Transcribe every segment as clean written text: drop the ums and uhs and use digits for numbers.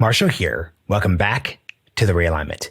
Marshall here. Welcome back to the Realignment.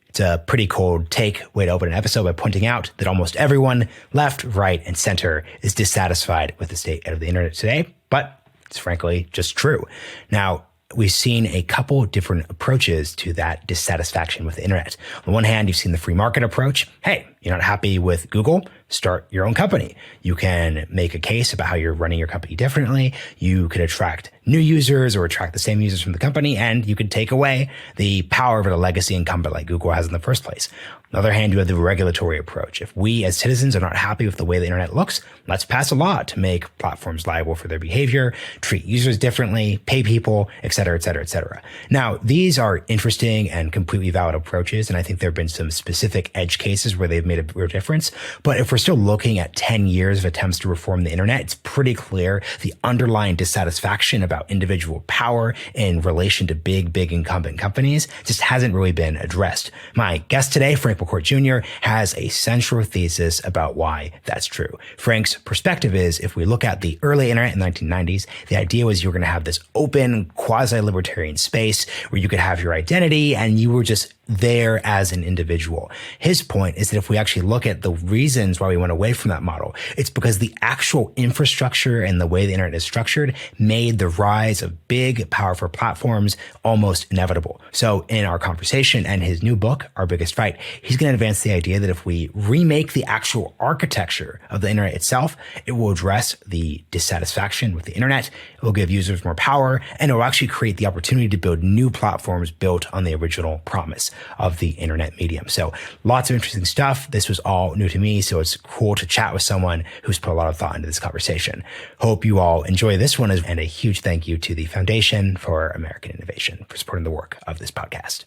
It's a pretty cold take way to open an episode by pointing out that almost everyone, left, right, and center, is dissatisfied with the state of the internet today, but it's frankly just true. Now, we've seen a couple different approaches to that dissatisfaction with the internet. On the one hand, you've seen the free market approach. Hey, you're not happy with Google? Start your own company. You can make a case about how you're running your company differently. You could attract new users or attract the same users from the company, and you could take away the power of a legacy incumbent like Google has in the first place. On the other hand, you have the regulatory approach. If we as citizens are not happy with the way the internet looks, let's pass a law to make platforms liable for their behavior, treat users differently, pay people, et cetera, et cetera, et cetera. Now, these are interesting and completely valid approaches, and I think there have been some specific edge cases where they've made a real difference. But if we're still looking at 10 years of attempts to reform the internet, it's pretty clear the underlying dissatisfaction about individual power in relation to big incumbent companies just hasn't really been addressed. My guest today, Frank McCourt Jr., has a central thesis about why that's true. Frank's perspective is, if we look at the early internet in the 1990s, the idea was you were going to have this open, quasi-libertarian space where you could have your identity and you were just there as an individual. His point is that if we actually look at the reasons why we went away from that model, it's because the actual infrastructure and the way the internet is structured made the rise of big, powerful platforms almost inevitable. So in our conversation and his new book, Our Biggest Fight, he's going to advance the idea that if we remake the actual architecture of the internet itself, it will address the dissatisfaction with the internet, it will give users more power, and it will actually create the opportunity to build new platforms built on the original promise of the internet medium. So lots of interesting stuff. This was all new to me, so it's cool to chat with someone who's put a lot of thought into this conversation. Hope you all enjoy this one, and a huge thank you to the Foundation for American Innovation for supporting the work of this podcast.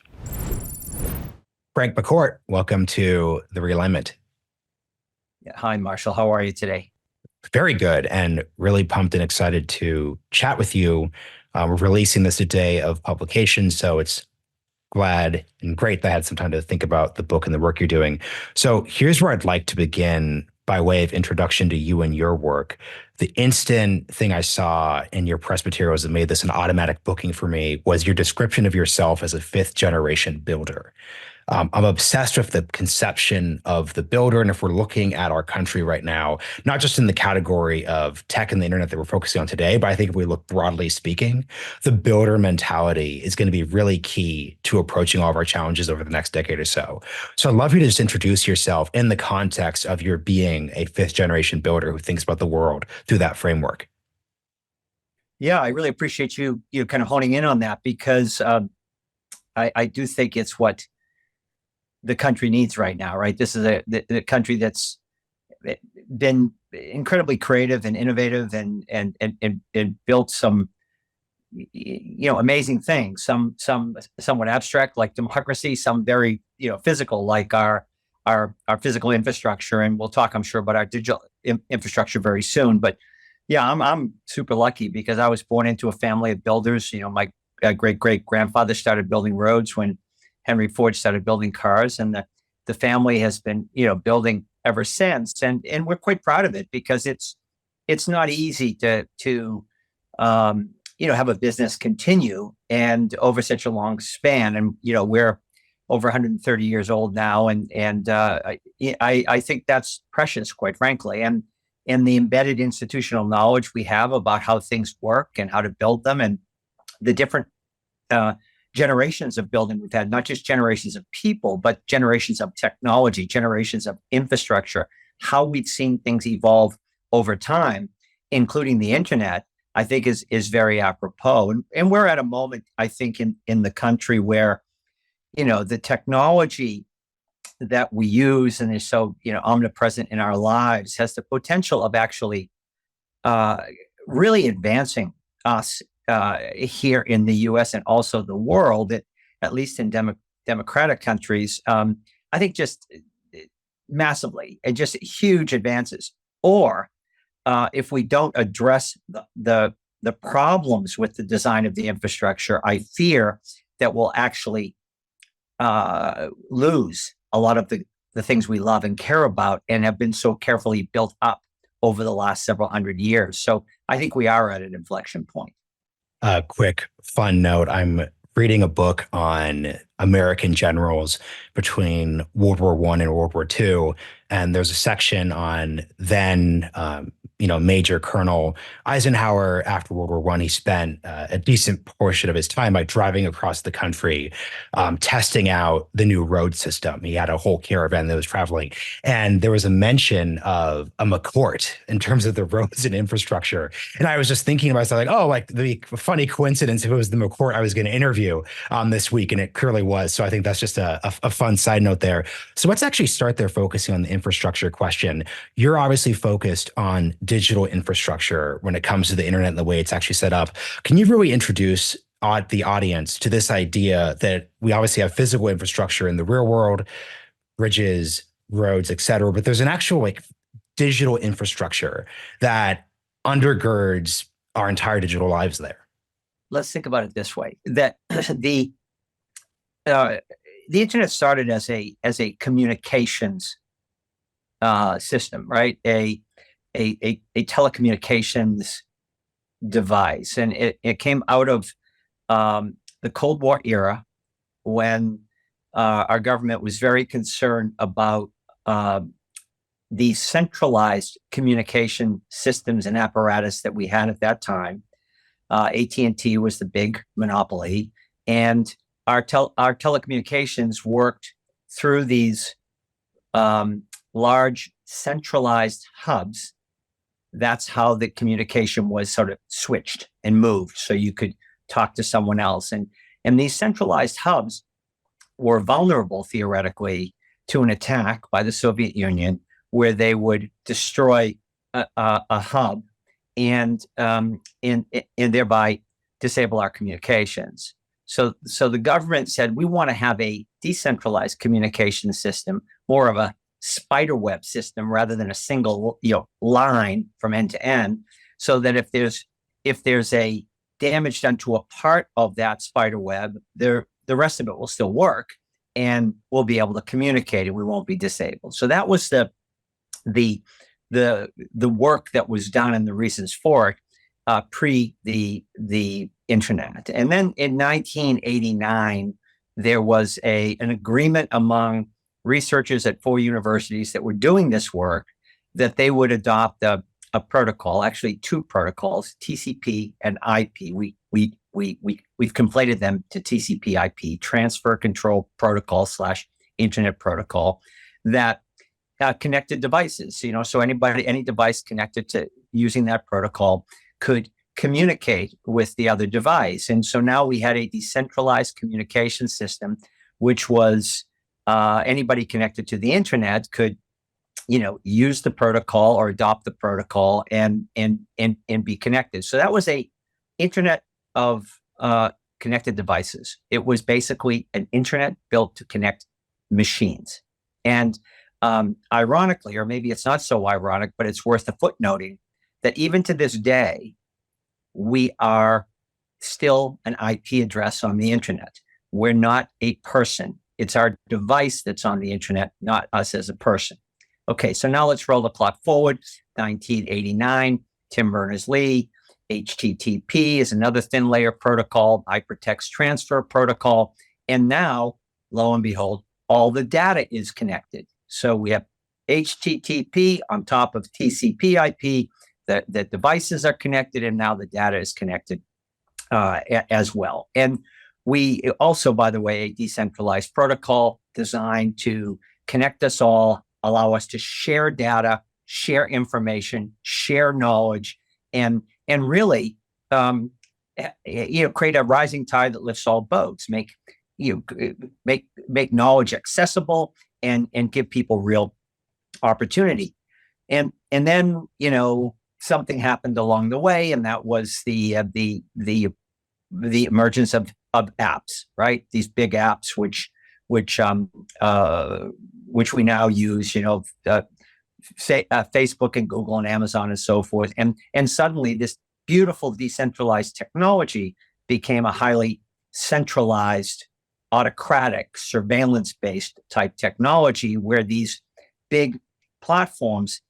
Frank McCourt, welcome to the Realignment. Yeah, hi, Marshall. How are you today? Very good, and really pumped and excited to chat with you. We're releasing this a day of publication, so it's glad and great that I had some time to think about the book and the work you're doing. So here's where I'd like to begin by way of introduction to you and your work. The instant thing I saw in your press materials that made this an automatic booking for me was your description of yourself as a fifth generation builder. I'm obsessed with the conception of the builder. And if we're looking at our country right now, not just in the category of tech and the internet that we're focusing on today, but I think if we look broadly speaking, the builder mentality is going to be really key to approaching all of our challenges over the next decade or so. So I'd love you to just introduce yourself in the context of your being a fifth generation builder who thinks about the world through that framework. Yeah, I really appreciate you kind of honing in on that, because I do think it's what the country needs right now, right? This is the country that's been incredibly creative and innovative and built some amazing things. Some somewhat abstract like democracy, some very physical like our physical infrastructure, and we'll talk, I'm sure, about our digital infrastructure very soon. But yeah, I'm super lucky because I was born into a family of builders. My great grandfather started building roads when Henry Ford started building cars, and the family has been, building ever since. And we're quite proud of it because it's not easy to have a business continue and over such a long span. And, we're over 130 years old now. And I think that's precious, quite frankly. And the embedded institutional knowledge we have about how things work and how to build them, and the different, generations of building we've had, not just generations of people, but generations of technology, generations of infrastructure, how we've seen things evolve over time, including the internet, I think is very apropos. And we're at a moment, I think, in the country where, the technology that we use and is so, omnipresent in our lives has the potential of actually really advancing us here in the U.S. and also the world, at least in democratic countries, I think just massively, and just huge advances. Or if we don't address the problems with the design of the infrastructure, I fear that we'll actually lose a lot of the things we love and care about and have been so carefully built up over the last several hundred years. So I think we are at an inflection point. Quick fun note. I'm reading a book on American generals between World War I and World War II, and there's a section on then, Major Colonel Eisenhower. After World War I, he spent a decent portion of his time by driving across the country, testing out the new road system. He had a whole caravan that was traveling, and there was a mention of a McCourt in terms of the roads and infrastructure. And I was just thinking to myself, like, oh, like the funny coincidence if it was the McCourt I was going to interview this week, and it clearly was. So I think that's just a fun side note there. So let's actually start there focusing on the infrastructure question. You're obviously focused on digital infrastructure when it comes to the internet and the way it's actually set up. Can you really introduce the audience to this idea that we obviously have physical infrastructure in the real world, bridges, roads, et cetera, but there's an actual like digital infrastructure that undergirds our entire digital lives there? Let's think about it this way: that the internet started as a communications system, right? A telecommunications device, and it came out of the Cold War era, when our government was very concerned about the centralized communication systems and apparatus that we had at that time. AT&T was the big monopoly, and our telecommunications worked through these large centralized hubs. That's how the communication was sort of switched and moved, so you could talk to someone else. And these centralized hubs were vulnerable, theoretically, to an attack by the Soviet Union, where they would destroy a hub and thereby disable our communications. So the government said, we want to have a decentralized communication system, more of a spider web system rather than a single line from end to end, so that if there's a damage done to a part of that spider web, the rest of it will still work, and we'll be able to communicate, and we won't be disabled. So that was the work that was done and the reasons for it pre the internet. And then in 1989, there was an agreement among researchers at 4 universities that were doing this work that they would adopt a protocol, actually 2 protocols, TCP and IP. We've conflated them to TCP/IP, Transfer Control Protocol / Internet Protocol, that connected devices. So any device connected to using that protocol could communicate with the other device. And so now we had a decentralized communication system, which was anybody connected to the internet could, use the protocol or adopt the protocol and be connected. So that was a internet of connected devices. It was basically an internet built to connect machines. And ironically, or maybe it's not so ironic, but it's worth a footnoting, that even to this day, we are still an IP address on the internet. We're not a person. It's our device that's on the internet, not us as a person. Okay, so now let's roll the clock forward. 1989, Tim Berners-Lee, HTTP is another thin layer protocol, hypertext transfer protocol. And now, lo and behold, all the data is connected. So we have HTTP on top of TCP/IP, the devices are connected, and now the data is connected as well. And we also, by the way, a decentralized protocol designed to connect us all, allow us to share data, share information, share knowledge, and really, create a rising tide that lifts all boats. Make knowledge accessible and give people real opportunity. And then something happened along the way, and that was the emergence of apps, right? These big apps, which we now use, Facebook and Google and Amazon and so forth. And suddenly this beautiful decentralized technology became a highly centralized, autocratic, surveillance-based type technology, where these big platforms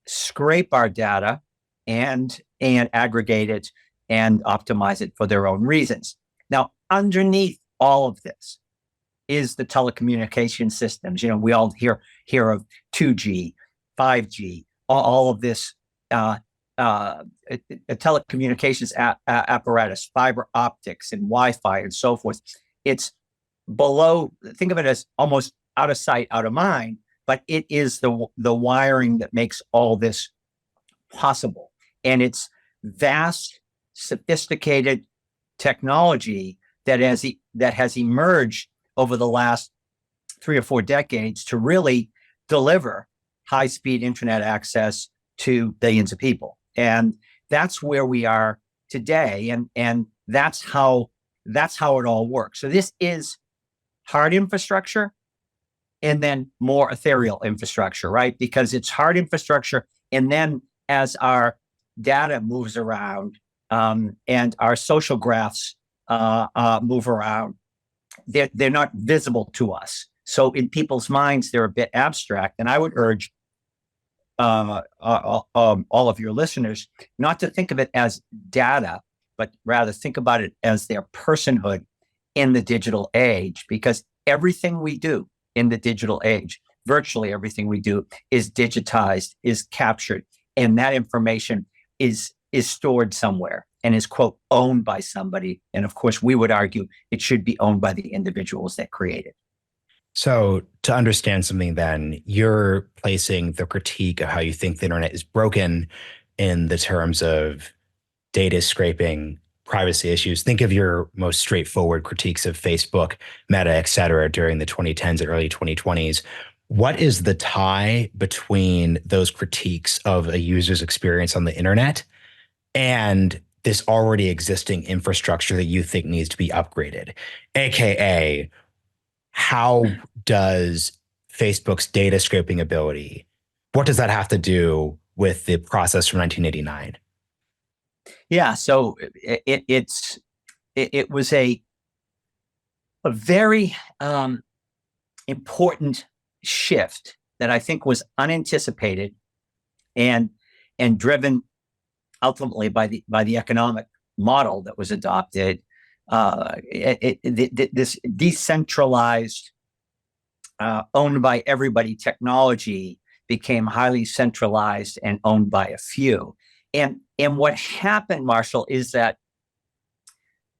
scrape our data and aggregate it and optimize it for their own reasons. Now, underneath all of this is the telecommunication systems. We all hear of 2G, 5G, all of this telecommunications apparatus, fiber optics and Wi-Fi and so forth. It's below, think of it as almost out of sight, out of mind, but it is the wiring that makes all this possible. And it's vast, sophisticated technology that has emerged over the last 3 or 4 decades to really deliver high-speed internet access to billions of people. And that's where we are today. And that's how it all works. So this is hard infrastructure and then more ethereal infrastructure, right? Because it's hard infrastructure. And then as our data moves around and our social graphs move around, they're not visible to us. So in people's minds, they're a bit abstract. And I would urge all of your listeners not to think of it as data, but rather think about it as their personhood in the digital age, because everything we do in the digital age, virtually everything we do, is digitized, is captured, and that information is stored somewhere and is, quote, owned by somebody. And of course, we would argue it should be owned by the individuals that create it. So to understand something then, you're placing the critique of how you think the internet is broken in the terms of data scraping, privacy issues. Think of your most straightforward critiques of Facebook, Meta, et cetera, during the 2010s and early 2020s. What is the tie between those critiques of a user's experience on the internet and this already existing infrastructure that you think needs to be upgraded? AKA, how does Facebook's data scraping ability, what does that have to do with the process from 1989? Yeah, so it was a very important shift that I think was unanticipated and driven ultimately by the economic model that was adopted. This decentralized, owned by everybody technology became highly centralized and owned by a few. And what happened, Marshall, is that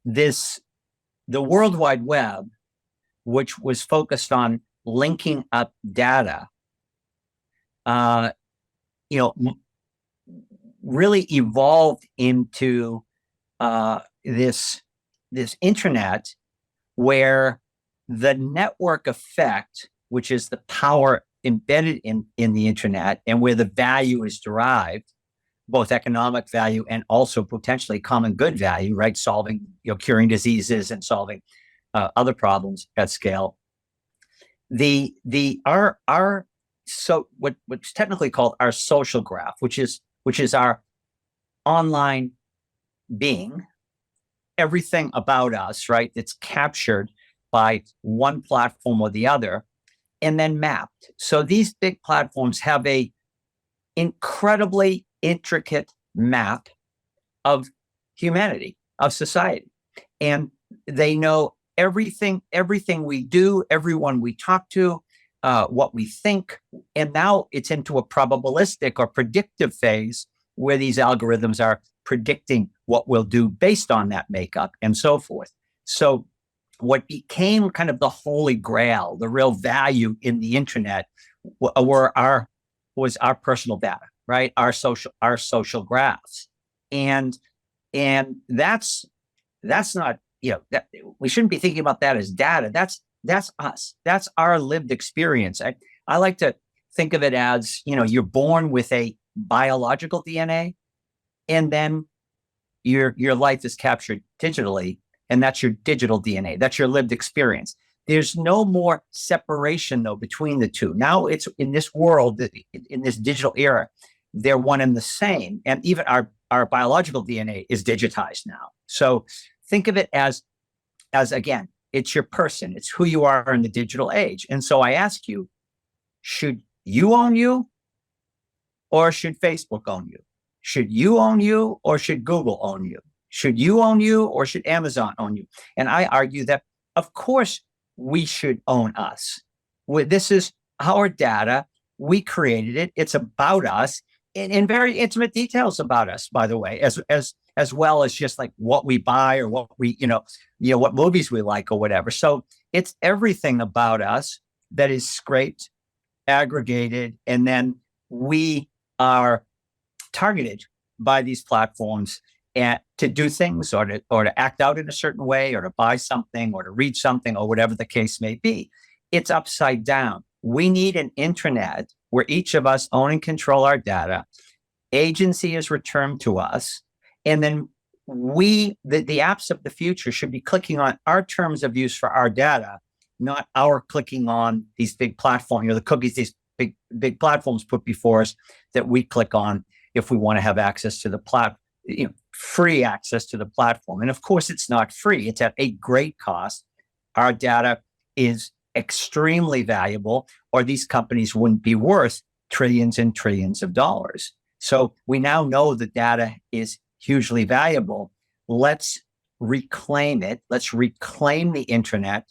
the World Wide Web, which was focused on linking up data, really evolved into this internet where the network effect, which is the power embedded in the internet and where the value is derived, both economic value and also potentially common good value, right? Solving, curing diseases and solving other problems at scale. What's technically called our social graph, which is our online being, everything about us, right? That's captured by one platform or the other, and then mapped. So these big platforms have a incredibly intricate map of humanity, of society. And they know everything we do, everyone we talk to, what we think. And now it's into a probabilistic or predictive phase where these algorithms are predicting what we'll do based on that makeup and so forth. So what became kind of the holy grail, the real value in the internet, was our personal data, right? Our social graphs. And that's not, we shouldn't be thinking about that as data. That's us. That's our lived experience. I like to think of it as, you're born with a biological DNA, and then your life is captured digitally, and that's your digital DNA. That's your lived experience. There's no more separation, though, between the two. Now it's in this world, in this digital era, they're one and the same. And even our biological DNA is digitized now. So think of it as again, it's your person. It's who you are in the digital age. And so I ask you, should you own you, or should Facebook own you? Should you own you, or should Google own you? Should you own you or should Amazon own you? And I argue that, of course, we should own us. This is our data. We created it. It's about us in very intimate details about us, by the way, as well as just like what we buy or what we, what movies we like or whatever. So it's everything about us that is scraped, aggregated, and then we are targeted by these platforms and to do things or to act out in a certain way or to buy something or to read something or whatever the case may be. It's upside down. We need an intranet where each of us own and control our data. Agency is returned to us. And then the apps of the future should be clicking on our terms of use for our data, not our clicking on these big platforms, the cookies these big platforms put before us that we click on if we want to have access to the free access to the platform. And of course, it's not free. It's at a great cost. Our data is extremely valuable, or these companies wouldn't be worth trillions and trillions of dollars. So we now know the data is hugely valuable. Let's reclaim it. Let's reclaim the intranet,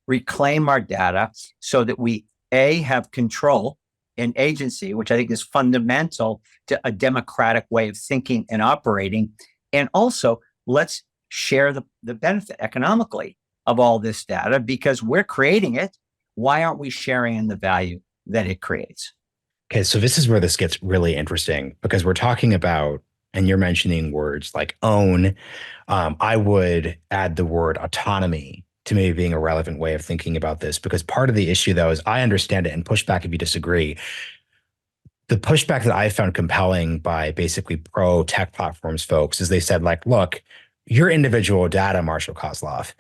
reclaim our data so that we, A, have control and agency, which I think is fundamental to a democratic way of thinking and operating. And also, let's share the benefit economically of all this data because we're creating it. Why aren't we sharing in the value that it creates? Okay, so this is where this gets really interesting because we're talking about, and you're mentioning words like own. I would add the word autonomy to maybe being a relevant way of thinking about this, because part of the issue, though, is I understand it, and push back if you disagree. The pushback that I found compelling by basically pro tech platforms folks is they said, like, look, your individual data, Marshall Kozlov,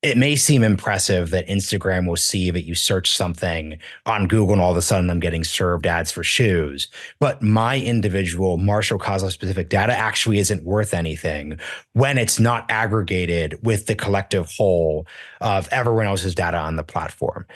it may seem impressive that Instagram will see that you search something on Google and all of a sudden I'm getting served ads for shoes. But my individual Marshall Kozlov specific data actually isn't worth anything when it's not aggregated with the collective whole of everyone else's data on the platform.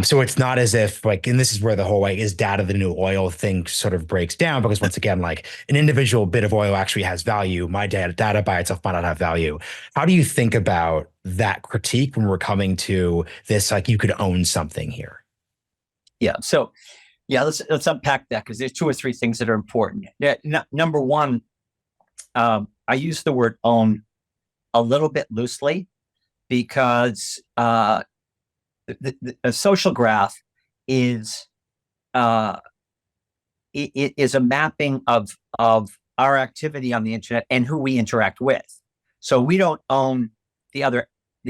So it's not as if and this is where the whole is data the new oil thing sort of breaks down, because once again, an individual bit of oil actually has value. My data by itself might not have value. How do you think about that critique when we're coming to this, you could own something here? Yeah. So let's unpack that because there's two or three things that are important. Number one, I use the word own a little bit loosely because a social graph is it is a mapping of our activity on the internet and who we interact with. So we don't own the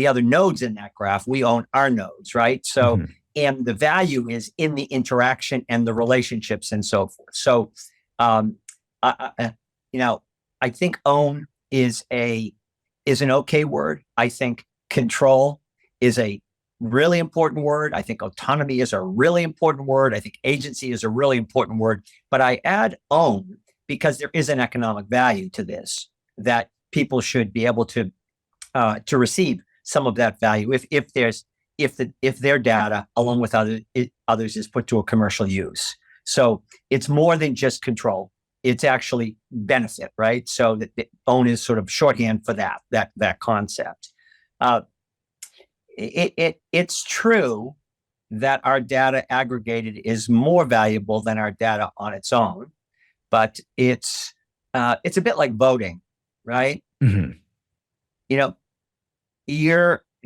other nodes in that graph. We own our nodes, right? So, and the value is in the interaction and the relationships and so forth. So, I think own is an okay word. I think control is a really important word. I think autonomy is a really important word. I think agency is a really important word. But I add own because there is an economic value to this that people should be able to receive some of that value if their data along with others is put to a commercial use. So it's more than just control. It's actually benefit, right? So that the own is sort of shorthand for that concept. It's true that our data aggregated is more valuable than our data on its own, but it's a bit like voting, right? Mm-hmm.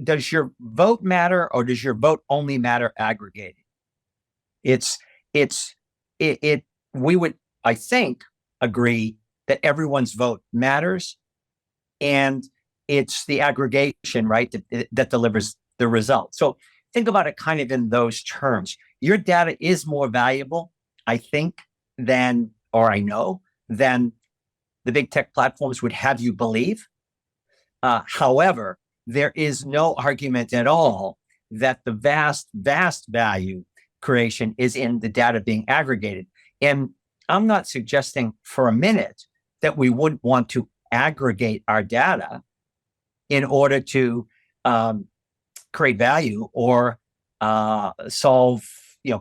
Does your vote matter or does your vote only matter aggregated? We would, I think, agree that everyone's vote matters, and it's the aggregation, right, that delivers the result. So think about it kind of in those terms. Your data is more valuable, I think, than the big tech platforms would have you believe. However, there is no argument at all that the vast, vast value creation is in the data being aggregated. And I'm not suggesting for a minute that we wouldn't want to aggregate our data in order to create value or solve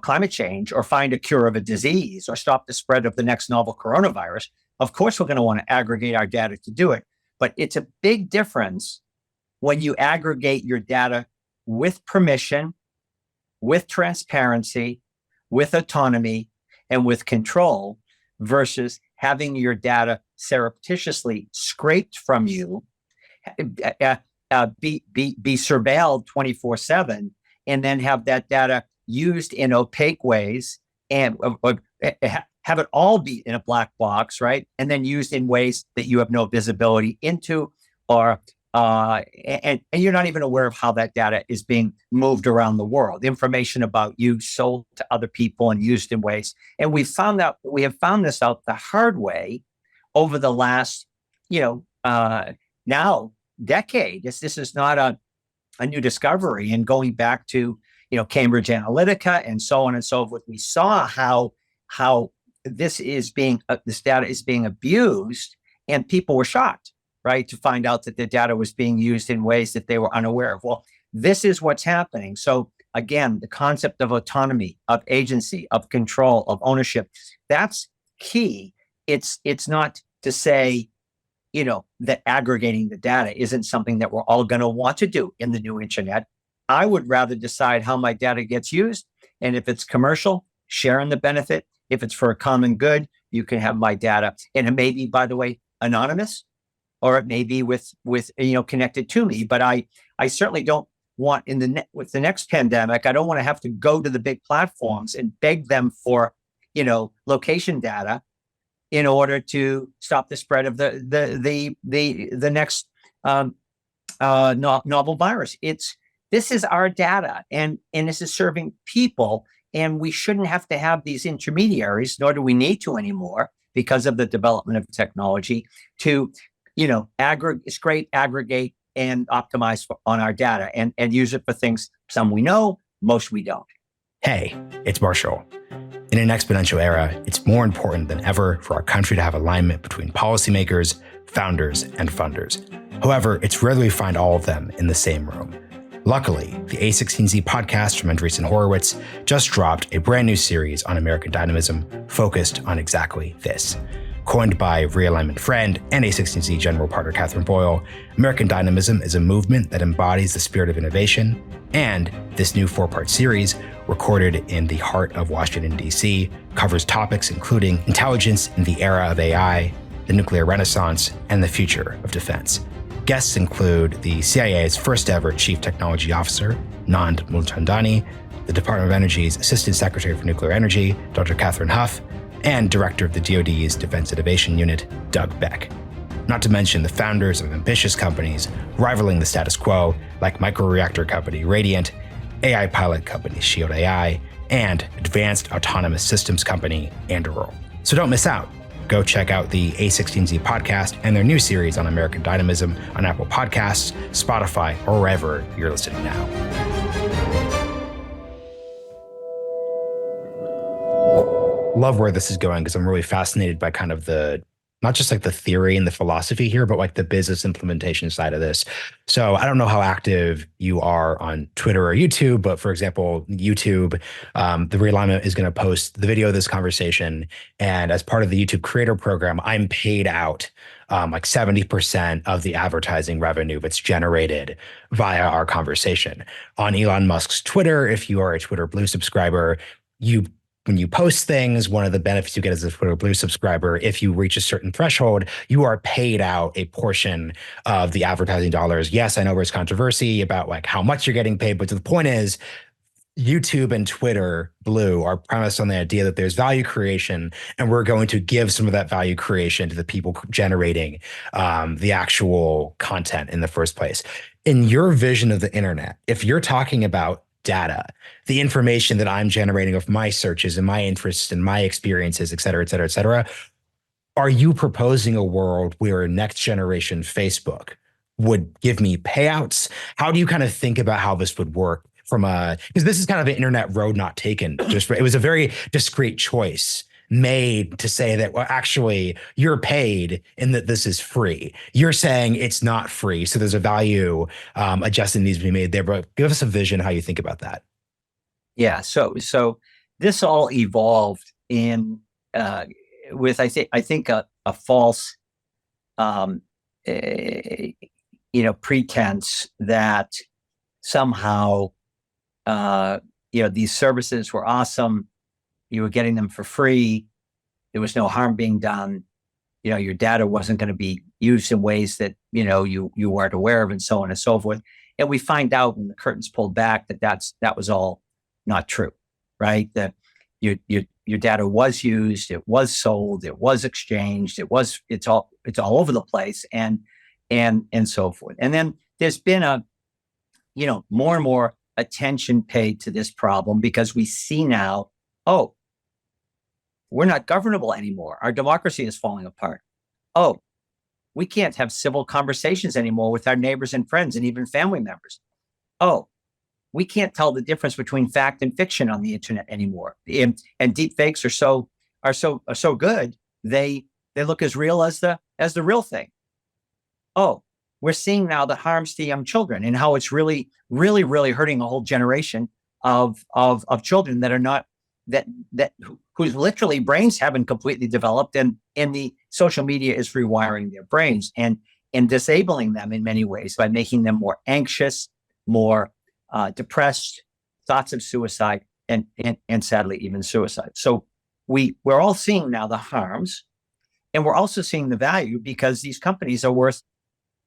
climate change or find a cure of a disease or stop the spread of the next novel coronavirus. Of course, we're going to want to aggregate our data to do it. But it's a big difference when you aggregate your data with permission, with transparency, with autonomy, and with control versus having your data surreptitiously scraped from you, be surveilled 24/7, and then have that data used in opaque ways and have it all be in a black box, right? And then used in ways that you have no visibility into, or and you're not even aware of how that data is being moved around the world. Information about you sold to other people and used in ways. And we have found this out the hard way over the last, now decade. This is not a new discovery. And going back to, Cambridge Analytica and so on and so forth, we saw how this data is being abused, and people were shocked, right, to find out that the data was being used in ways that they were unaware of. Well, this is what's happening. So again, the concept of autonomy, of agency, of control, of ownership, that's key. It's not to say, that aggregating the data isn't something that we're all going to want to do in the new internet. I would rather decide how my data gets used. And if it's commercial, share in the benefit. If it's for a common good, you can have my data. And it may be, by the way, anonymous, or it may be with connected to me. But I certainly don't want with the next pandemic, I don't want to have to go to the big platforms and beg them for, location data in order to stop the spread of the next novel virus. This is our data, and this is serving people, and we shouldn't have to have these intermediaries, nor do we need to anymore, because of the development of technology, to scrape, aggregate, and optimize on our data and use it for things. Some we know, most we don't. Hey, it's Marshall. In an exponential era, it's more important than ever for our country to have alignment between policymakers, founders, and funders. However, it's rare that we find all of them in the same room. Luckily, the A16Z podcast from Andreessen Horowitz just dropped a brand new series on American Dynamism focused on exactly this. Coined by Realignment friend and A16Z general partner Catherine Boyle, American Dynamism is a movement that embodies the spirit of innovation, and this new 4-part series, recorded in the heart of Washington, D.C., covers topics including intelligence in the era of AI, the nuclear renaissance, and the future of defense. Guests include the CIA's first ever Chief Technology Officer, Nand Mulchandani, the Department of Energy's Assistant Secretary for Nuclear Energy, Dr. Catherine Huff, and Director of the DoD's Defense Innovation Unit, Doug Beck. Not to mention the founders of ambitious companies rivaling the status quo, like microreactor company Radiant, AI pilot company Shield AI, and advanced autonomous systems company Anduril. So don't miss out. Go check out the A16Z podcast and their new series on American Dynamism on Apple Podcasts, Spotify, or wherever you're listening now. Love where this is going, because I'm really fascinated by kind of not just like the theory and the philosophy here, but like the business implementation side of this. So I don't know how active you are on Twitter or YouTube, but for example, YouTube, the Realignment is going to post the video of this conversation. And as part of the YouTube creator program, I'm paid out like 70% of the advertising revenue that's generated via our conversation. On Elon Musk's Twitter, if you are a Twitter Blue subscriber, when you post things, one of the benefits you get as a Twitter Blue subscriber, if you reach a certain threshold, you are paid out a portion of the advertising dollars. Yes, I know there's controversy about like how much you're getting paid, but the point is, YouTube and Twitter Blue are premised on the idea that there's value creation, and we're going to give some of that value creation to the people generating the actual content in the first place. In your vision of the internet, if you're talking about data, the information that I'm generating of my searches and my interests and my experiences, et cetera, et cetera, et cetera, are you proposing a world where next generation Facebook would give me payouts? How do you kind of think about how this would work because this is kind of an internet road not taken. It was a very discreet choice made to say that, well, actually, you're paid and that this is free. You're saying it's not free. So there's a value adjustment needs to be made there. But give us a vision how you think about that. Yeah. So this all evolved with I think a false pretense that somehow, these services were awesome. You were getting them for free. There was no harm being done. Your data wasn't going to be used in ways that, you weren't aware of, and so on and so forth. And we find out when the curtain's pulled back that was all not true, right? That your data was used, it was sold, it was exchanged, it's all over the place, and so forth. And then there's been more and more attention paid to this problem because we see now, oh, we're not governable anymore. Our democracy is falling apart. Oh, we can't have civil conversations anymore with our neighbors and friends and even family members. Oh, we can't tell the difference between fact and fiction on the internet anymore. And deep fakes are so good, they look as real as the real thing. Oh, we're seeing now the harms to young children and how it's really, really, really hurting a whole generation of children that are not whose literally brains haven't completely developed, and the social media is rewiring their brains and disabling them in many ways by making them more anxious, more depressed, thoughts of suicide, and sadly even suicide. So we're all seeing now the harms, and we're also seeing the value because these companies are worth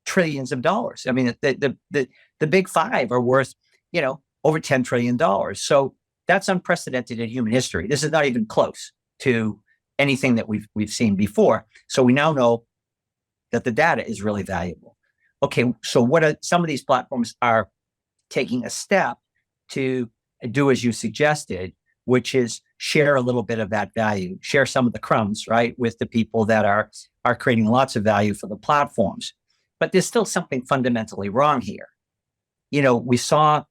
trillions of dollars. I mean, the big five are worth over $10 trillion. So that's unprecedented in human history. This is not even close to anything that we've seen before. So we now know that the data is really valuable. Okay, so what are some of these platforms are taking a step to do as you suggested, which is share a little bit of that value, share some of the crumbs, right, with the people that are creating lots of value for the platforms. But there's still something fundamentally wrong here. We saw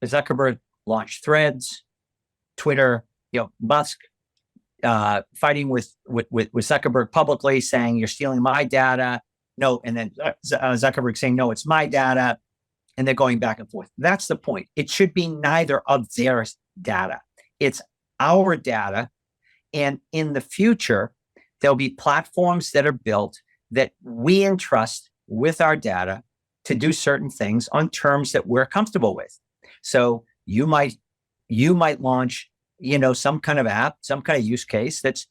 Zuckerberg launch Threads, Twitter, Musk fighting with Zuckerberg publicly, saying you're stealing my data. No, and then Zuckerberg saying no, it's my data, and they're going back and forth. That's the point. It should be neither of their data. It's our data, and in the future, there'll be platforms that are built that we entrust with our data to do certain things on terms that we're comfortable with. So you might launch, some kind of app, some kind of use case that's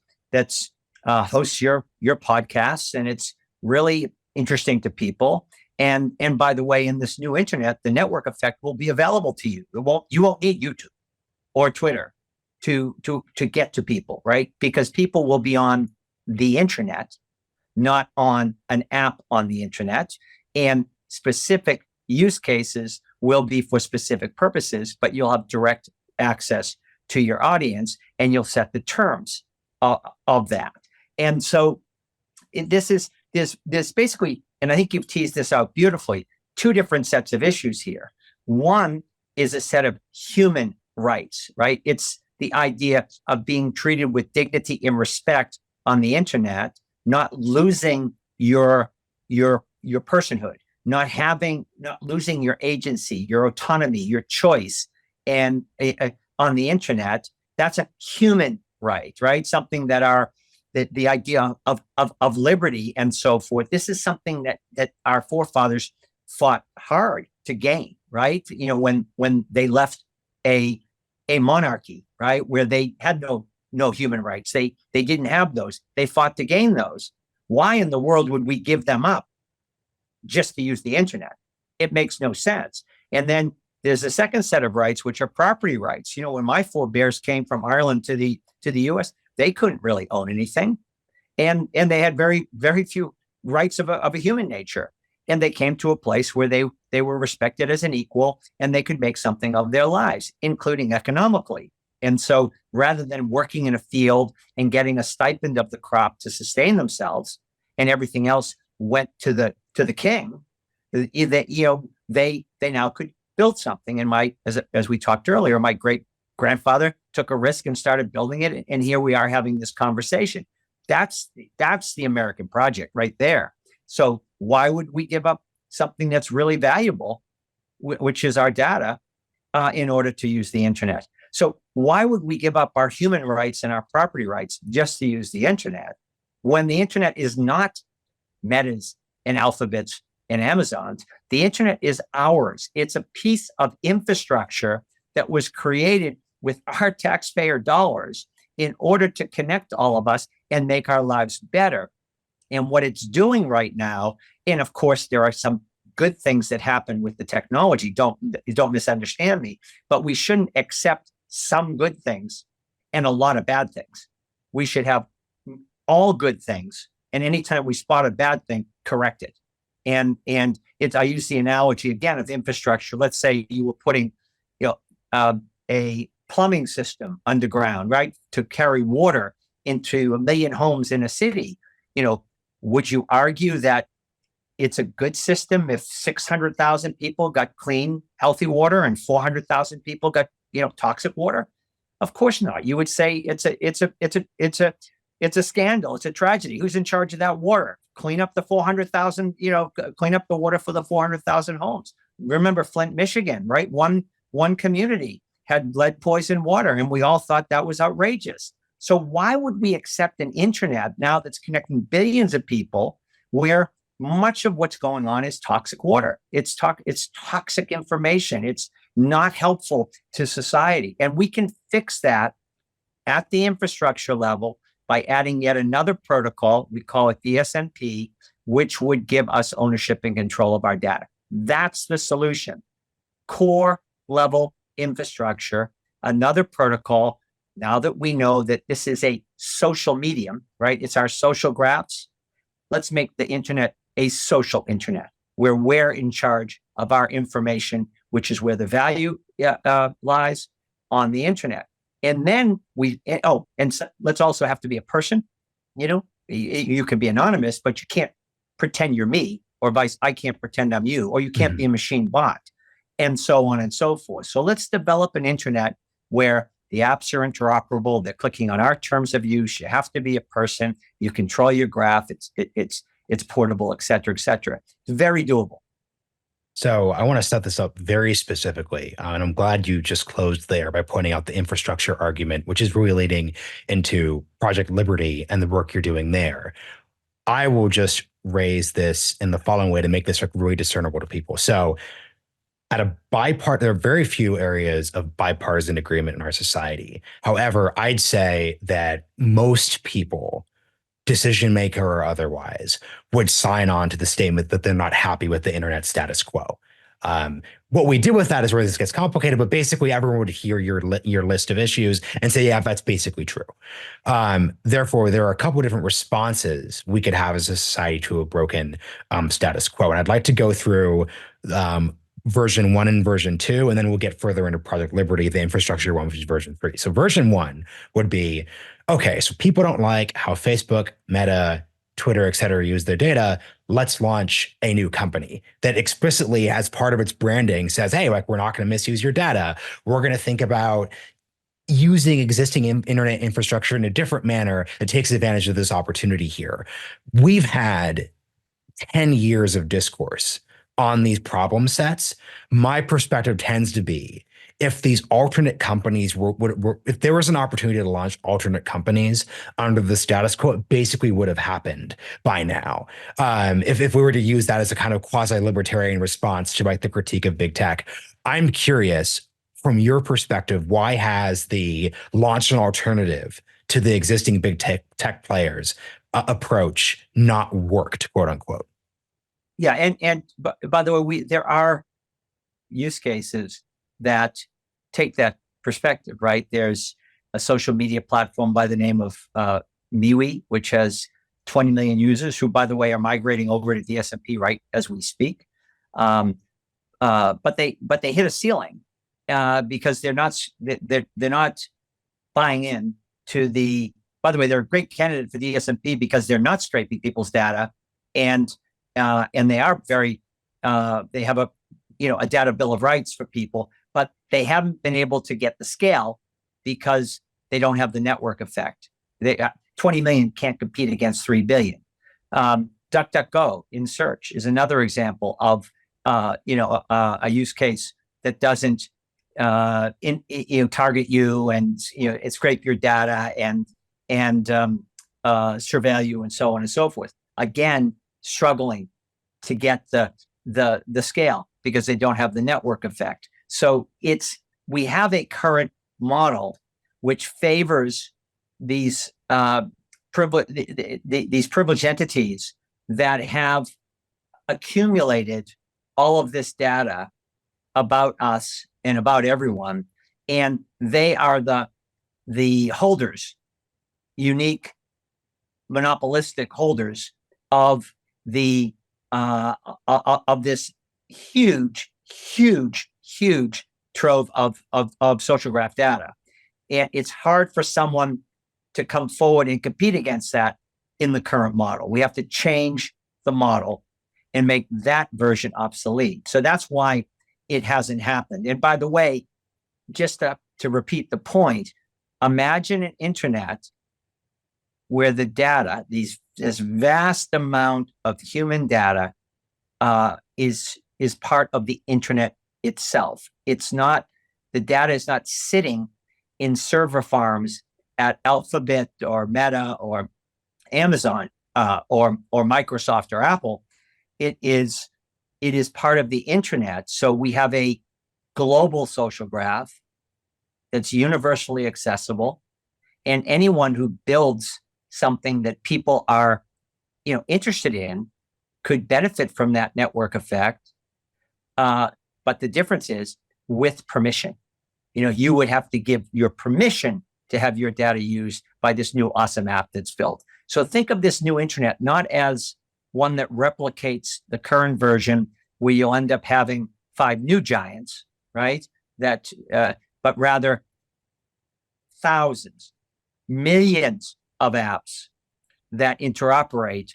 hosts your podcasts, and it's really interesting to people. And by the way, in this new internet, the network effect will be available to you. You won't need YouTube or Twitter to get to people, right? Because people will be on the internet, not on an app on the internet, and specific use cases will be for specific purposes, but you'll have direct access to your audience, and you'll set the terms of that. And so there's basically, and I think you've teased this out beautifully, two different sets of issues here. One is a set of human rights, right? It's the idea of being treated with dignity and respect on the internet, not losing your personhood, not losing your agency, your autonomy, your choice, and on the internet. That's a human right? Something that the idea of liberty and so forth. This is something that our forefathers fought hard to gain, right? When they left a monarchy, right, where they had no human rights, they didn't have those. They fought to gain those. Why in the world would we give them up just to use the internet? It makes no sense. And then there's a second set of rights, which are property rights. When my forebears came from Ireland to the U.S., they couldn't really own anything, and they had very, very few rights of a human nature. And they came to a place where they were respected as an equal, and they could make something of their lives, including economically. And so, rather than working in a field and getting a stipend of the crop to sustain themselves, and everything else went to the king, they now could build something. And as we talked earlier, my great grandfather took a risk and started building it, and here we are having this conversation. That's the American project right there. So why would we give up something that's really valuable, which is our data, in order to use the internet? So why would we give up our human rights and our property rights just to use the internet, when the internet is not Meta's and Alphabets and Amazons. The internet is ours. It's a piece of infrastructure that was created with our taxpayer dollars in order to connect all of us and make our lives better. And what it's doing right now, and of course, there are some good things that happen with the technology. Don't misunderstand me, but we shouldn't accept some good things and a lot of bad things. We should have all good things, and anytime we spot a bad thing, correct it. And I use the analogy again of infrastructure. Let's say you were putting, a plumbing system underground, right, to carry water into 1 million homes in a city. Would you argue that it's a good system if 600,000 people got clean, healthy water and 400,000 people got, toxic water? Of course not. You would say it's a scandal. It's a tragedy. Who's in charge of that water? Clean up the 400,000, clean up the water for the 400,000 homes. Remember Flint, Michigan, right? One community had lead poisoned water, and we all thought that was outrageous. So why would we accept an internet now that's connecting billions of people where much of what's going on is toxic water? It's toxic information. It's not helpful to society. And we can fix that at the infrastructure level by adding yet another protocol. We call it DSNP, which would give us ownership and control of our data. That's the solution. Core level infrastructure, another protocol. Now that we know that this is a social medium, right? It's our social graphs. Let's make the internet a social internet where we're in charge of our information, which is where the value lies on the internet. And then let's also have to be a person. You can be anonymous, but you can't pretend you're me, or I can't pretend I'm you, or you can't be a machine bot, and so on and so forth. So let's develop an internet where the apps are interoperable. They're clicking on our terms of use. You have to be a person. You control your graph. It's portable, et cetera, et cetera. It's very doable. So I want to set this up very specifically, and I'm glad you just closed there by pointing out the infrastructure argument, which is really leading into Project Liberty and the work you're doing there. I will just raise this in the following way to make this really discernible to people. So there are very few areas of bipartisan agreement in our society. However, I'd say that most people, decision maker or otherwise, would sign on to the statement that they're not happy with the internet status quo. What we do with that is where this gets complicated, but basically everyone would hear your list of issues and say, yeah, that's basically true. Therefore, there are a couple of different responses we could have as a society to a broken status quo. And I'd like to go through version 1 and version 2, and then we'll get further into Project Liberty, the infrastructure one, which is version 3. So version 1 would be, okay, so people don't like how Facebook, Meta, Twitter, et cetera, use their data. Let's launch a new company that explicitly, as part of its branding, says, hey, we're not going to misuse your data. We're going to think about using existing internet infrastructure in a different manner that takes advantage of this opportunity here. We've had 10 years of discourse on these problem sets. My perspective tends to be, if these alternate companies if there was an opportunity to launch alternate companies under the status quo, it basically would have happened by now. If we were to use that as a kind of quasi-libertarian response to the critique of big tech, I'm curious, from your perspective, why has the launch an alternative to the existing big tech players approach not worked, quote unquote? Yeah, and by the way, there are use cases that take that perspective, right? There's a social media platform by the name of MeWe, which has 20 million users, who, by the way, are migrating over to DSNP right as we speak. But they hit a ceiling because they're not buying in to the. By the way, they're a great candidate for DSNP because they're not scraping people's data, and they are very. They have a data bill of rights for people, but they haven't been able to get the scale because they don't have the network effect. 20 million can't compete against 3 billion. DuckDuckGo in search is another example of a use case that doesn't target you and scrape your data and surveil you and so on and so forth. Again, struggling to get the scale because they don't have the network effect. So we have a current model which favors these these privileged entities that have accumulated all of this data about us and about everyone, and they are the holders, unique, monopolistic holders of the of this huge trove of social graph data. And it's hard for someone to come forward and compete against that in the current model. We have to change the model and make that version obsolete. So that's why it hasn't happened. And by the way, just to repeat the point, imagine an internet where the data, this vast amount of human data, is part of the internet itself. It's not, the data is not sitting in server farms at Alphabet or Meta or Amazon or Microsoft or Apple. It is part of the internet. So we have a global social graph that's universally accessible, and anyone who builds something that people are, interested in could benefit from that network effect. But the difference is with permission. You would have to give your permission to have your data used by this new awesome app that's built. So think of this new internet not as one that replicates the current version where you'll end up having 5 new giants, right? But rather thousands, millions of apps that interoperate,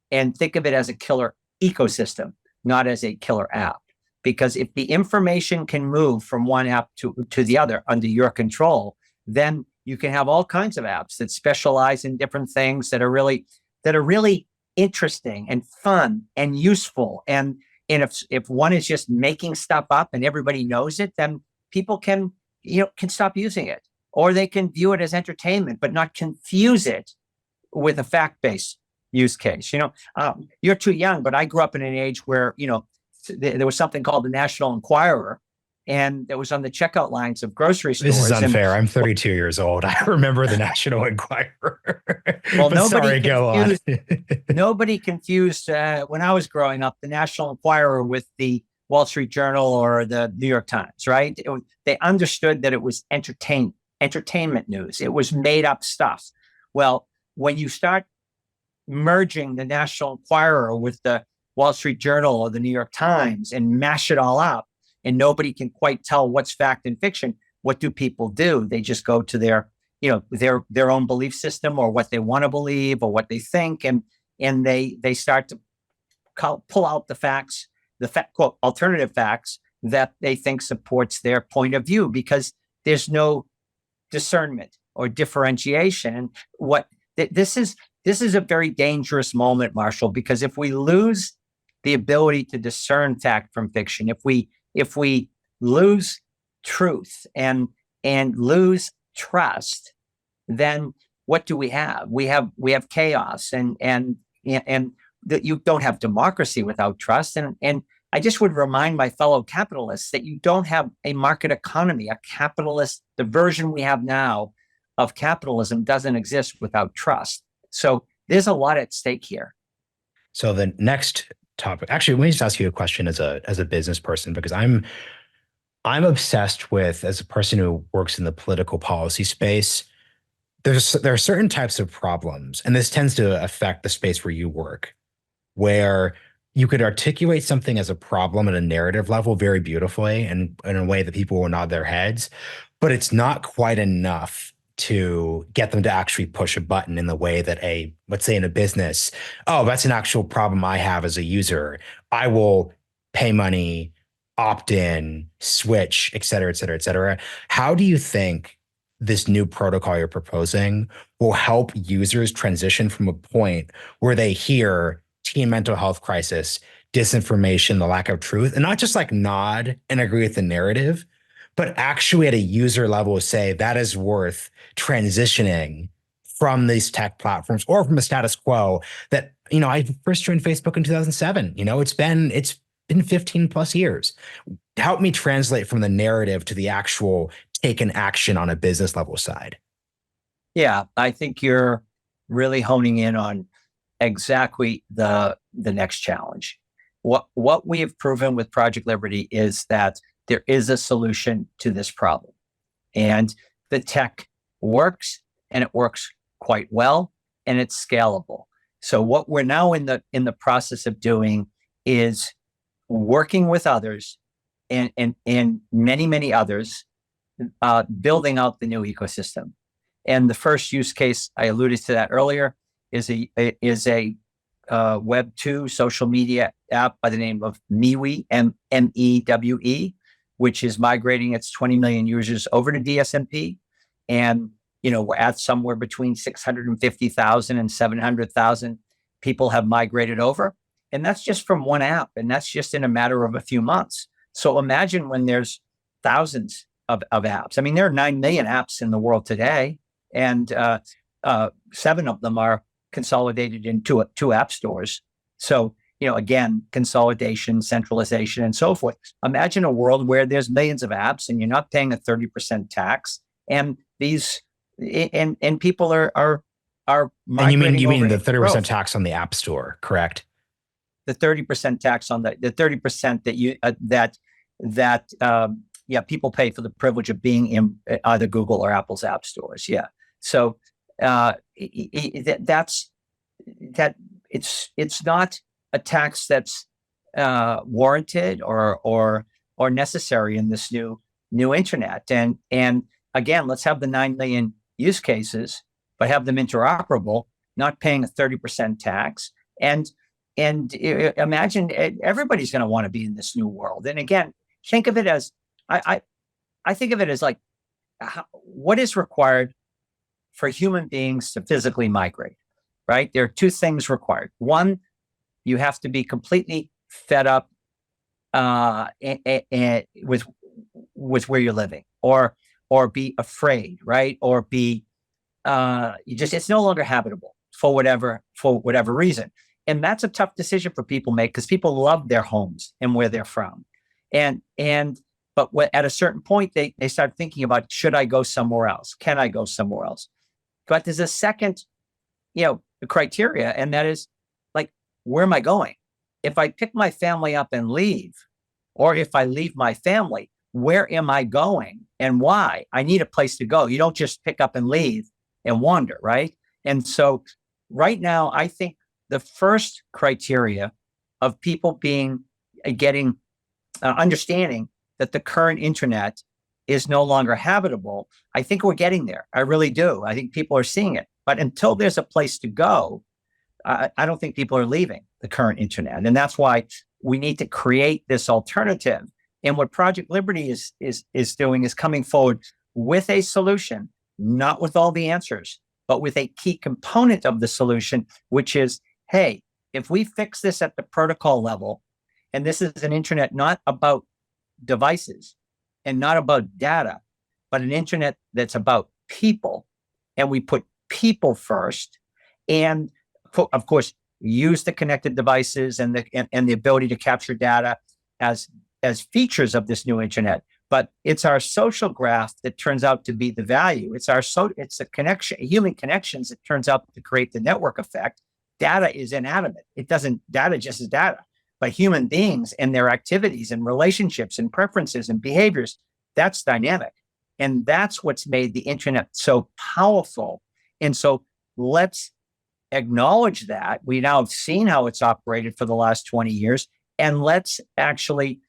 and think of it as a killer ecosystem, not as a killer app. Because if the information can move from one app to the other under your control, then you can have all kinds of apps that specialize in different things that are really interesting and fun and useful. And if one is just making stuff up and everybody knows it, then people can stop using it, or they can view it as entertainment, but not confuse it with a fact-based use case. You're too young, but I grew up in an age where, there was something called the National Enquirer, and it was on the checkout lines of grocery stores. This is unfair. I'm 32 years old. I remember the National Enquirer. Well, nobody confused when I was growing up the National Enquirer with the Wall Street Journal or the New York Times, right? They understood that it was entertainment news. It was made up stuff. Well, when you start merging the National Enquirer with the Wall Street Journal or the New York Times and mash it all up, and nobody can quite tell what's fact and fiction, what do people do? They just go to their own belief system, or what they want to believe, or what they think, and they start to pull out the facts, quote, alternative facts that they think supports their point of view, because there's no discernment or differentiation. This is a very dangerous moment, Marshall, because if we lose the ability to discern fact from fiction, if we lose truth and lose trust, then what do we have? We have chaos, and that you don't have democracy without trust. And I just would remind my fellow capitalists that you don't have a market economy. The version we have now of capitalism doesn't exist without trust. So there's a lot at stake here. So the next topic, actually, let me just ask you a question as a business person, because I'm obsessed with, as a person who works in the political policy space, there are certain types of problems, and this tends to affect the space where you work, where you could articulate something as a problem at a narrative level very beautifully and in a way that people will nod their heads, but it's not quite enough to get them to actually push a button in the way that let's say in a business, oh, that's an actual problem I have as a user. I will pay money, opt in, switch, et cetera, et cetera, et cetera. How do you think this new protocol you're proposing will help users transition from a point where they hear teen mental health crisis, disinformation, the lack of truth, and not just like nod and agree with the narrative, but actually at a user level say that is worth transitioning from these tech platforms or from a status quo that I first joined Facebook in 2007. It's been 15 plus years. Help me translate from the narrative to the actual taken action on a business level side. Yeah, I think you're really honing in on exactly the next challenge. What we have proven with Project Liberty is that there is a solution to this problem, and the tech works, and it works quite well, and it's scalable. So what we're now in the process of doing is working with others and many others, building out the new ecosystem. And the first use case, I alluded to that earlier, is a Web 2 social media app by the name of MeWe, MEWE, which is migrating its 20 million users over to DSMP. And, we're at somewhere between 650,000 and 700,000 people have migrated over. And that's just from one app. And that's just in a matter of a few months. So imagine when there's thousands of apps. I mean, there are 9 million apps in the world today, and 7 of them are consolidated into two app stores. So, again, consolidation, centralization, and so forth. Imagine a world where there's millions of apps and you're not paying a 30% tax, and these and people are migrating. And you mean the 30% growth. tax on the App Store, correct? The 30% tax on the 30% that you people pay for the privilege of being in either Google or Apple's app stores. Yeah. So that's it's not a tax that's warranted or necessary in this new internet. And again, let's have the 9 million use cases, but have them interoperable, not paying a 30% tax. And imagine everybody's going to want to be in this new world. And again, think of it as I think of it as like what is required for human beings to physically migrate, right? There are 2 things required. One, you have to be completely fed up with where you're living, or be afraid, right? Or be it's no longer habitable for whatever reason. And that's a tough decision for people to make, because people love their homes and where they're from. But at a certain point, they start thinking about, should I go somewhere else? Can I go somewhere else? But there's a second, criteria, and that is like, where am I going? If I pick my family up and leave, or if I leave my family, where am I going and why? I need a place to go. You don't just pick up and leave and wander, right? And so right now, I think the first criteria of people understanding that the current internet is no longer habitable, I think we're getting there. I really do. I think people are seeing it. But until there's a place to go, I don't think people are leaving the current internet. And that's why we need to create this alternative. And what Project Liberty is doing is coming forward with a solution, not with all the answers, but with a key component of the solution, which is, hey, if we fix this at the protocol level, and this is an internet not about devices and not about data, but an internet that's about people, and we put people first, and of course, use the connected devices and the ability to capture data as features of this new internet. But it's our social graph that turns out to be the value. It's a connection, human connections that turns out to create the network effect. Data is inanimate. Data just is data. But human beings and their activities and relationships and preferences and behaviors, that's dynamic. And that's what's made the internet so powerful. And so let's acknowledge that. We now have seen how it's operated for the last 20 years. And let's actually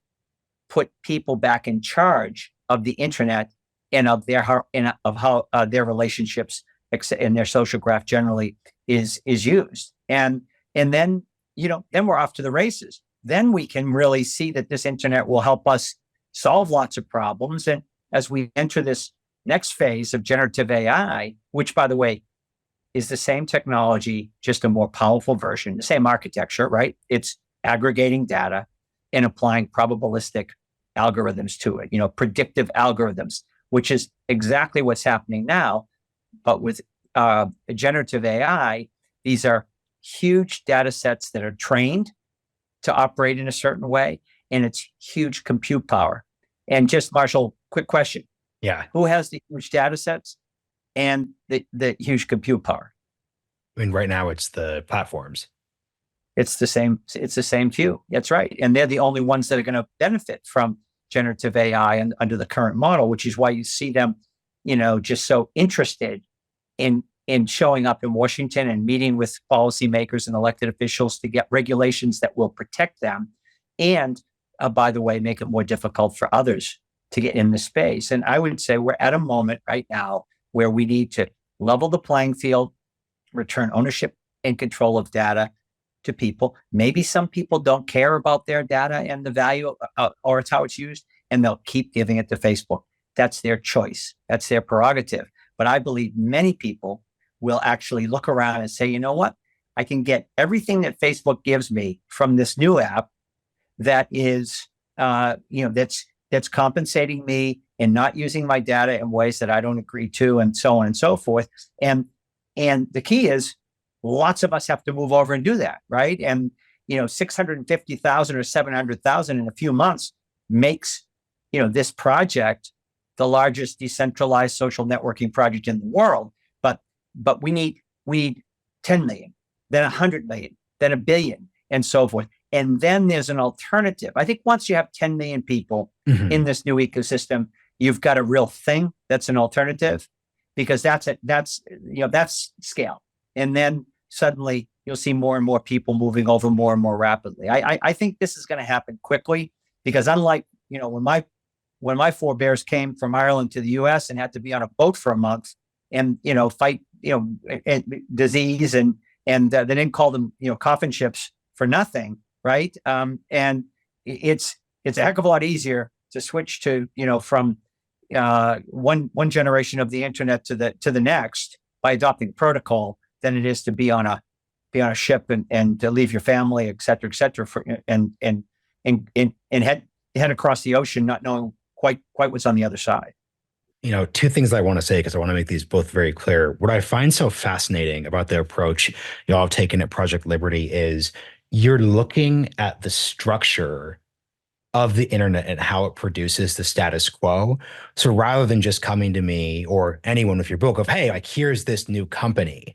put people back in charge of the internet and of how their relationships and their social graph generally is used. And then, then we're off to the races. Then we can really see that this internet will help us solve lots of problems. And as we enter this next phase of generative AI, which, by the way, is the same technology, just a more powerful version, the same architecture, right? It's aggregating data and applying probabilistic algorithms to it, predictive algorithms, which is exactly what's happening now. But with generative AI, these are huge data sets that are trained to operate in a certain way, and it's huge compute power. And just, Marshall, quick question. Yeah. Who has the huge data sets and the huge compute power? I mean, right now it's the platforms. It's the same few. That's right. And they're the only ones that are going to benefit from generative AI and under the current model, which is why you see them, just so interested in showing up in Washington and meeting with policymakers and elected officials to get regulations that will protect them. And by the way, make it more difficult for others to get in the space. And I would say we're at a moment right now where we need to level the playing field, return ownership and control of data to people. Maybe some people don't care about their data and the value or it's how it's used, and they'll keep giving it to Facebook. That's their choice. That's their prerogative. But I believe many people will actually look around and say, you know what? I can get everything that Facebook gives me from this new app that is, that's compensating me and not using my data in ways that I don't agree to, and so on and so forth. And the key is, lots of us have to move over and do that, right? And 650,000 or 700,000 in a few months makes this project the largest decentralized social networking project in the world. But we need 10 million, then 100 million, then 1 billion, and so forth. And then there's an alternative. I think once you have 10 million people in this new ecosystem, you've got a real thing that's an alternative, because that's scale. And then suddenly you'll see more and more people moving over more and more rapidly. I think this is going to happen quickly, because unlike, when my forebears came from Ireland to the US and had to be on a boat for a month and, fight, disease and they didn't call them, coffin ships for nothing. Right. And it's a heck of a lot easier to switch to, from one generation of the internet to the next by adopting protocol than it is to be on a ship and to leave your family, et cetera, and head across the ocean, not knowing quite what's on the other side. Two things I want to say, because I want to make these both very clear. What I find so fascinating about the approach y'all have taken at Project Liberty is you're looking at the structure of the internet and how it produces the status quo. So rather than just coming to me or anyone with your book of, hey, like, here's this new company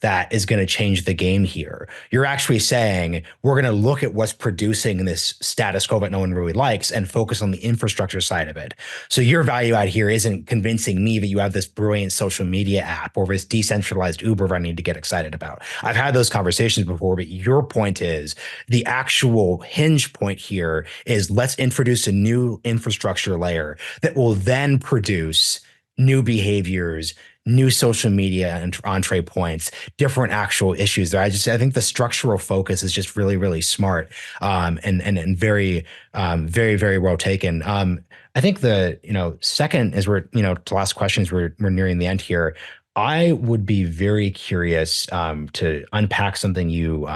that is going to change the game here, you're actually saying we're going to look at what's producing this status quo that no one really likes and focus on the infrastructure side of it. So your value add here isn't convincing me that you have this brilliant social media app or this decentralized Uber that I need to get excited about. I've had those conversations before, but your point is the actual hinge point here is let's introduce a new infrastructure layer that will then produce new behaviors, new social media and entree points, different actual issues there. I think the structural focus is just really, really smart, and very, very, very well taken. I think the, second is to last questions, we're nearing the end here. I would be very curious to unpack something you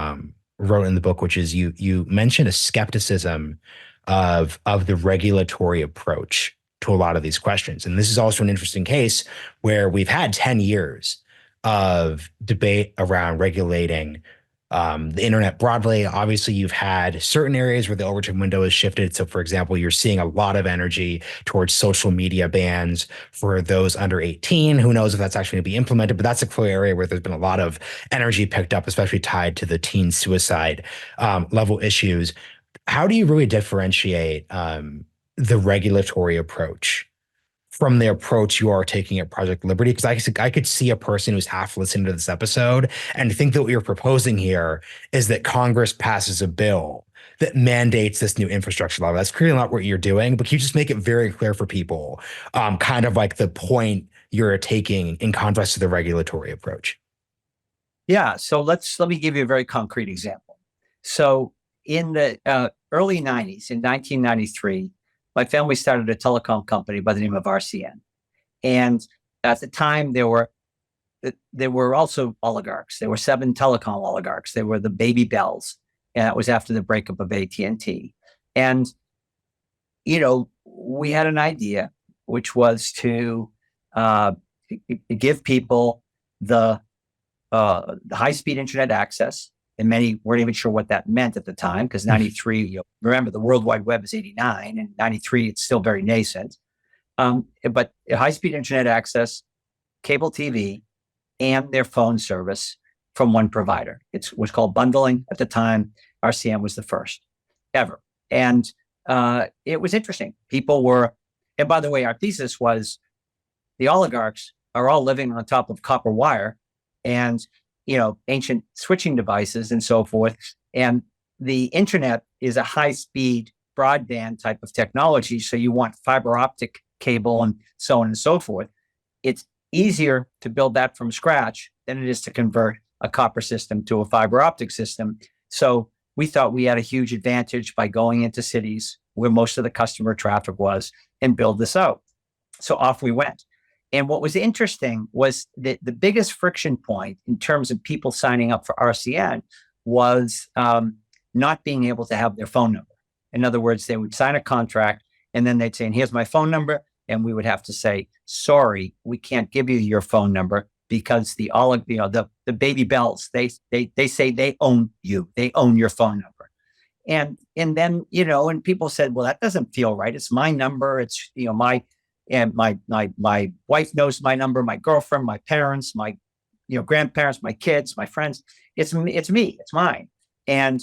wrote in the book, which is you mentioned a skepticism of the regulatory approach to a lot of these questions. And this is also an interesting case where we've had 10 years of debate around regulating the internet broadly. Obviously, you've had certain areas where the Overton window has shifted. So, for example, you're seeing a lot of energy towards social media bans for those under 18. Who knows if that's actually going to be implemented, but that's a clear area where there's been a lot of energy picked up, especially tied to the teen suicide level issues. How do you really differentiate the regulatory approach from the approach you are taking at Project Liberty? Because I could see a person who's half listening to this episode and think that what you're proposing here is that Congress passes a bill that mandates this new infrastructure law. That's clearly not what you're doing, but can you just make it very clear for people, kind of like the point you're taking in contrast to the regulatory approach? Yeah. So let me give you a very concrete example. So in the early 90s, in 1993, my family started a telecom company by the name of RCN. And at the time, there were also oligarchs. There were 7 telecom oligarchs. There were the Baby Bells. And that was after the breakup of AT&T. And, we had an idea, which was to give people the high-speed internet access, and many weren't even sure what that meant at the time, because 93, remember the World Wide Web is 89, and 93, it's still very nascent. But high-speed internet access, cable TV, and their phone service from one provider. It was called bundling at the time. RCN was the first ever. And it was interesting. And by the way, our thesis was the oligarchs are all living on top of copper wire and, ancient switching devices and so forth. And the internet is a high-speed broadband type of technology. So you want fiber optic cable and so on and so forth. It's easier to build that from scratch than it is to convert a copper system to a fiber optic system. So we thought we had a huge advantage by going into cities where most of the customer traffic was and build this out. So off we went. And what was interesting was that the biggest friction point in terms of people signing up for RCN was not being able to have their phone number. In other words, they would sign a contract and then they'd say, and here's my phone number. And we would have to say, sorry, we can't give you your phone number because the baby bells, they say they own you. They own your phone number. And then, and people said, well, that doesn't feel right. It's my number. It's, my wife knows my number, my girlfriend, my parents, my, grandparents, my kids, my friends. It's me, it's mine. And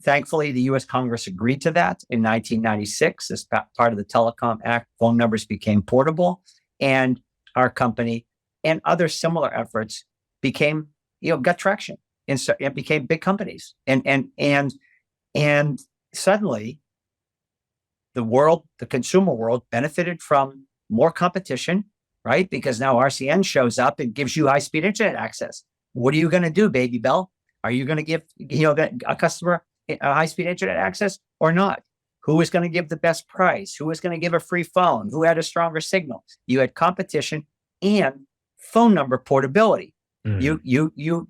thankfully, the U.S. Congress agreed to that in 1996. As part of the Telecom Act, phone numbers became portable, and our company and other similar efforts became, got traction, and so it became big companies. And suddenly, the consumer world benefited from more competition, right? Because now RCN shows up and gives you high-speed internet access. What are you going to do, baby bell? Are you going to give a customer high-speed internet access or not? Who is going to give the best price? Who is going to give a free phone? Who had a stronger signal? You had competition and phone number portability. You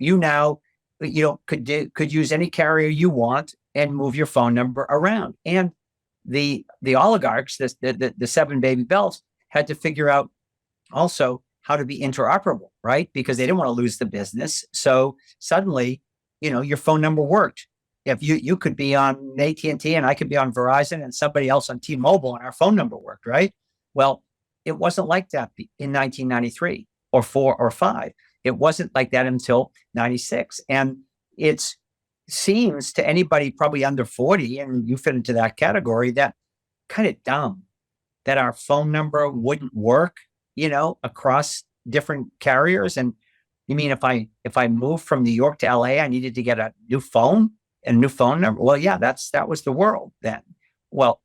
now could use any carrier you want and move your phone number around. And the oligarchs, the seven baby bells, had to figure out also how to be interoperable, right? Because they didn't want to lose the business. So suddenly, your phone number worked. If you could be on AT&T and I could be on Verizon and somebody else on T-Mobile and our phone number worked, right? Well, it wasn't like that in 1993 or 4 or 5. It wasn't like that until 96. And it seems to anybody probably under 40, and you fit into that category, that kind of dumb that our phone number wouldn't work, across different carriers. And you mean if I moved from New York to LA, I needed to get a new phone and a new phone number? Well, yeah, that was the world then. Well,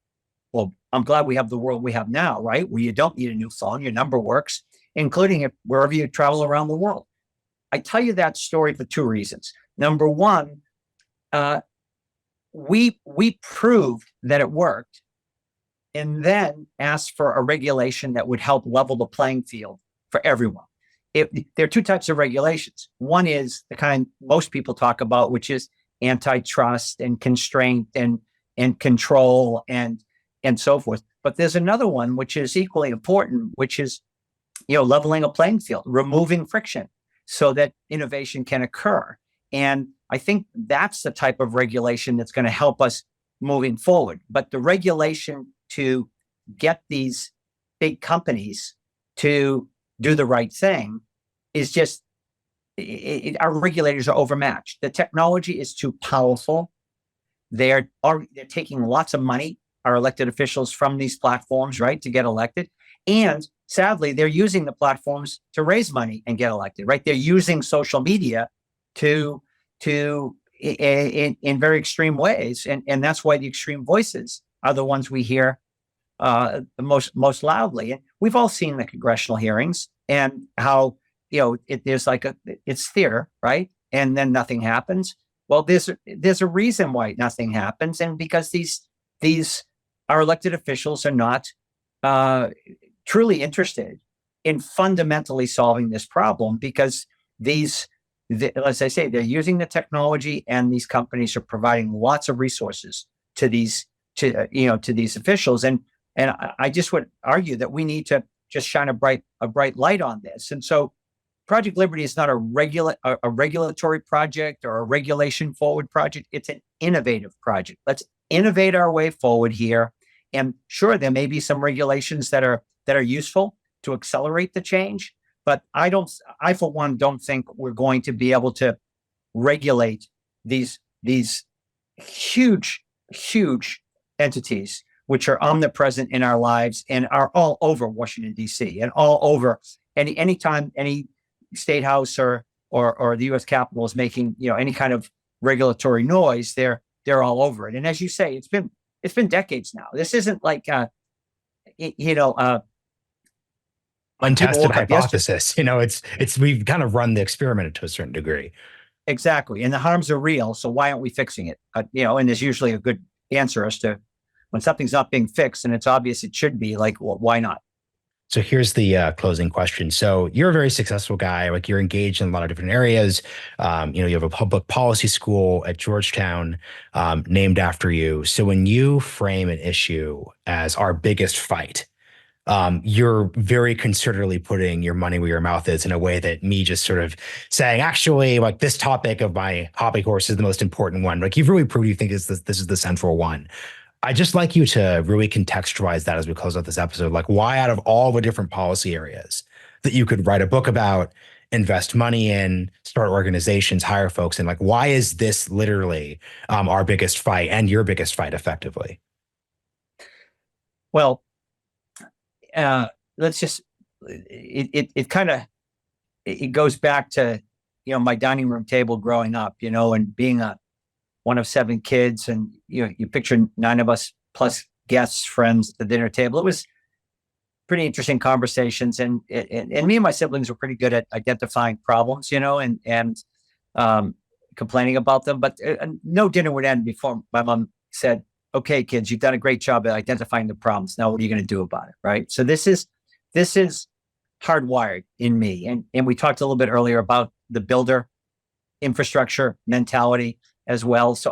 I'm glad we have the world we have now, right? Where you don't need a new phone, your number works, including wherever you travel around the world. I tell you that story for two reasons. Number one, we proved that it worked, and then asked for a regulation that would help level the playing field for everyone. There are two types of regulations. One is the kind most people talk about, which is antitrust and constraint and control and so forth. But there's another one which is equally important, which is leveling a playing field, removing friction so that innovation can occur. And I think that's the type of regulation that's going to help us moving forward. But the regulation to get these big companies to do the right thing is just, our regulators are overmatched. The technology is too powerful. They're taking lots of money, our elected officials, from these platforms, right, to get elected. And sadly, they're using the platforms to raise money and get elected, right? They're using social media in very extreme ways. And that's why the extreme voices are the ones we hear the most loudly. And we've all seen the congressional hearings and how, it's theater, right? And then nothing happens. Well, there's a reason why nothing happens. And because our elected officials are not truly interested in fundamentally solving this problem, because as I say, they're using the technology, and these companies are providing lots of resources to these officials. And I just would argue that we need to just shine a bright light on this. And so Project Liberty is not a regulatory project or a regulation forward project. It's an innovative project. Let's innovate our way forward here. And sure, there may be some regulations that are useful to accelerate the change, but I for one don't think we're going to be able to regulate these huge entities which are omnipresent in our lives and are all over Washington, D.C. and all over anytime any state house or the U.S. Capitol is making any kind of regulatory noise, they're all over it. And as you say, it's been decades now. This isn't like untested hypothesis. It's we've kind of run the experiment to a certain degree. Exactly, and the harms are real. So why aren't we fixing it? And there's usually a good answer as to when something's not being fixed and it's obvious it should be. Like, well, why not? So here's the closing question. So you're a very successful guy. Like, you're engaged in a lot of different areas. You have a public policy school at Georgetown named after you. So when you frame an issue as our biggest fight, you're very considerately putting your money where your mouth is in a way that me just sort of saying, actually, like, this topic of my hobby horse is the most important one. Like, you've really proved you think this is the central one. I'd just like you to really contextualize that as we close out this episode. Like, why out of all the different policy areas that you could write a book about, invest money in, start organizations, hire folks, and like, why is this literally our biggest fight and your biggest fight effectively? Well, let's just, it goes back to, my dining room table growing up, and being one of 7 kids, and you picture 9 of us plus guests, friends at the dinner table. It was pretty interesting conversations, and me and my siblings were pretty good at identifying problems, and complaining about them. But no dinner would end before my mom said, "Okay, kids, you've done a great job at identifying the problems. Now, what are you going to do about it?" Right. So this is hardwired in me, and we talked a little bit earlier about the builder infrastructure mentality as well. So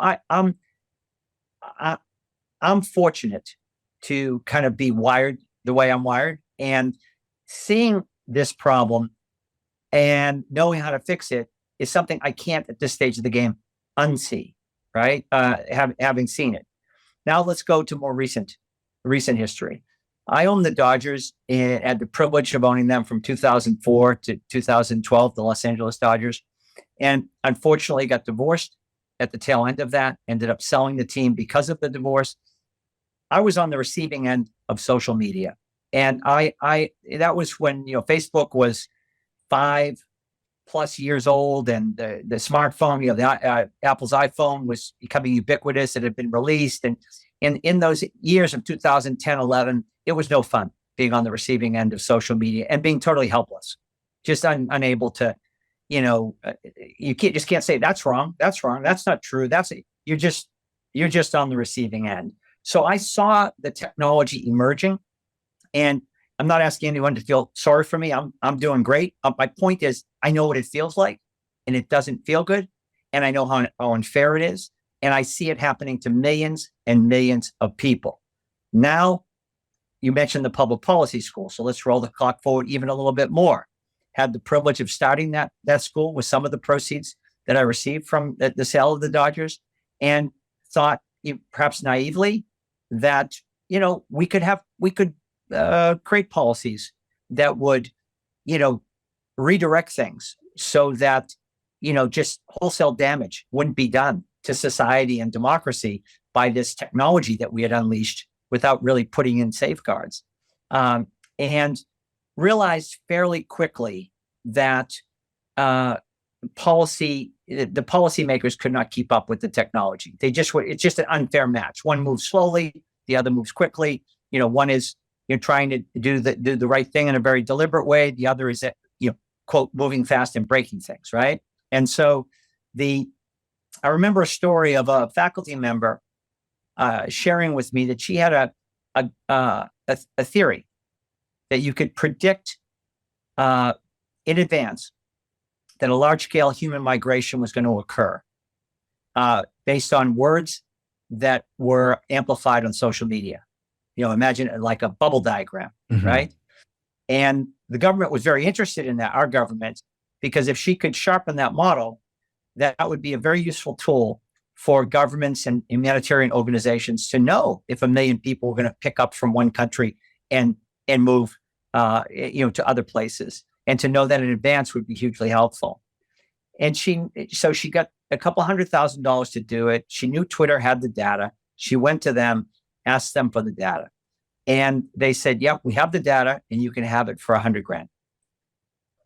I'm fortunate to kind of be wired the way I'm wired, and seeing this problem and knowing how to fix it is something I can't at this stage of the game unsee, right? Having seen it. Now let's go to more recent history. I own the Dodgers and had the privilege of owning them from 2004 to 2012, the Los Angeles Dodgers, and unfortunately got divorced at the tail end of that, ended up selling the team because of the divorce. I was on the receiving end of social media. And that was when, Facebook was 5+ years old, and the smartphone, Apple's iPhone was becoming ubiquitous. It had been released. And in those years of 2010, 11, it was no fun being on the receiving end of social media and being totally helpless, just unable to, you can't say that's wrong. That's not true. You're just on the receiving end. So I saw the technology emerging, and I'm not asking anyone to feel sorry for me. I'm doing great. My point is, I know what it feels like, and it doesn't feel good. And I know how unfair it is. And I see it happening to millions and millions of people. Now, you mentioned the public policy school. So let's roll the clock forward even a little bit more. Had the privilege of starting that school with some of the proceeds that I received from the sale of the Dodgers, and thought, perhaps naively, that we could create policies that would redirect things so that just wholesale damage wouldn't be done to society and democracy by this technology that we had unleashed without really putting in safeguards. And realized fairly quickly that the policymakers could not keep up with the technology. It's just an unfair match. One moves slowly, the other moves quickly. One is trying to do the right thing in a very deliberate way. The other is quote, moving fast and breaking things, right? And so I remember a story of a faculty member sharing with me that she had a theory that you could predict in advance that a large-scale human migration was going to occur based on words that were amplified on social media. Imagine it like a bubble diagram, mm-hmm. right? And the government was very interested in that, our government, because if she could sharpen that model, that would be a very useful tool for governments and humanitarian organizations to know if 1 million people were going to pick up from one country and move to other places, and to know that in advance would be hugely helpful. And she got a couple $100,000 to do it. She knew Twitter had the data. She went to them, asked them for the data, and they said, "Yep, we have the data, and you can have it for $100,000."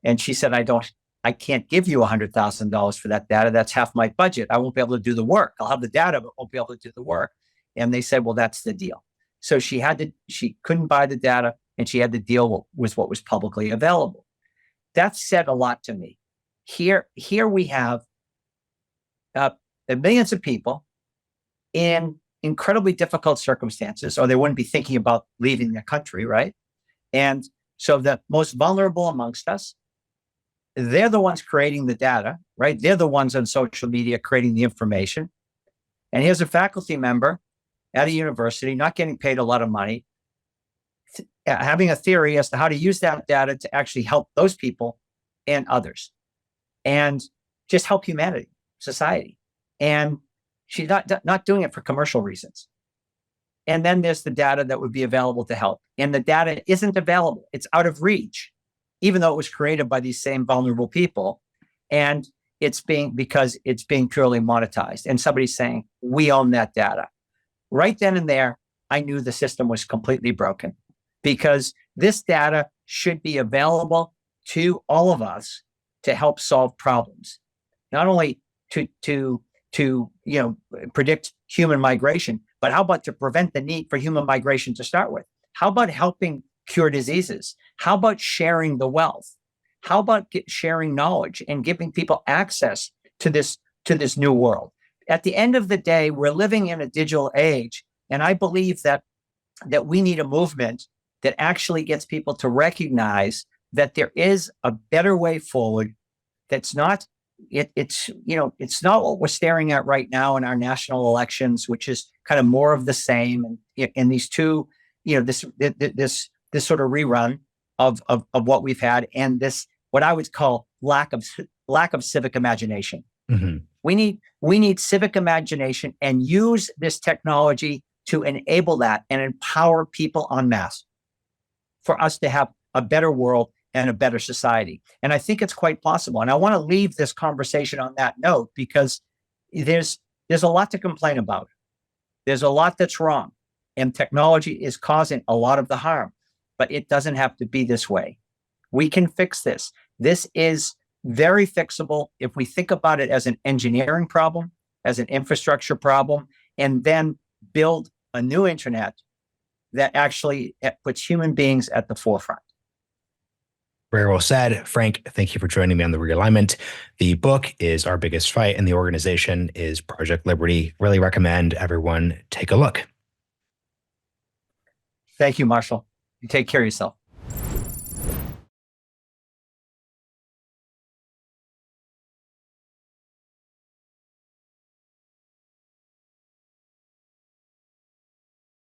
And she said, I can't give you $100,000 for that data. That's half my budget. I won't be able to do the work. I'll have the data, but won't be able to do the work. And they said, well, that's the deal. So she couldn't buy the data, and she had to deal with what was publicly available. That said a lot to me. Here we have millions of people in incredibly difficult circumstances, or they wouldn't be thinking about leaving their country, right? And so the most vulnerable amongst us, they're the ones creating the data, right? They're the ones on social media creating the information. And here's a faculty member at a university, not getting paid a lot of money, having a theory as to how to use that data to actually help those people and others, and just help humanity, society. And she's not doing it for commercial reasons. And then there's the data that would be available to help. And the data isn't available. It's out of reach, even though it was created by these same vulnerable people. And because it's being purely monetized. And somebody's saying, we own that data. Right then and there, I knew the system was completely broken, because this data should be available to all of us to help solve problems, not only to predict human migration, but how about to prevent the need for human migration to start with? How about helping cure diseases? How about sharing the wealth? How about sharing knowledge and giving people access to this new world? At the end of the day, we're living in a digital age, and I believe that we need a movement that actually gets people to recognize that there is a better way forward. That's not it's not what we're staring at right now in our national elections, which is kind of more of the same, and these two, this sort of rerun of what we've had, and this what I would call lack of civic imagination. Mm-hmm. We need civic imagination, and use this technology to enable that and empower people en masse for us to have a better world and a better society. And I think it's quite possible. And I want to leave this conversation on that note, because there's a lot to complain about. There's a lot that's wrong, and technology is causing a lot of the harm, but it doesn't have to be this way. We can fix this. This is very fixable if we think about it as an engineering problem, as an infrastructure problem, and then build a new internet that actually puts human beings at the forefront. Very well said. Frank, thank you for joining me on The Realignment. The book is Our Biggest Fight, and the organization is Project Liberty. Really recommend everyone take a look. Thank you, Marshall. You take care of yourself.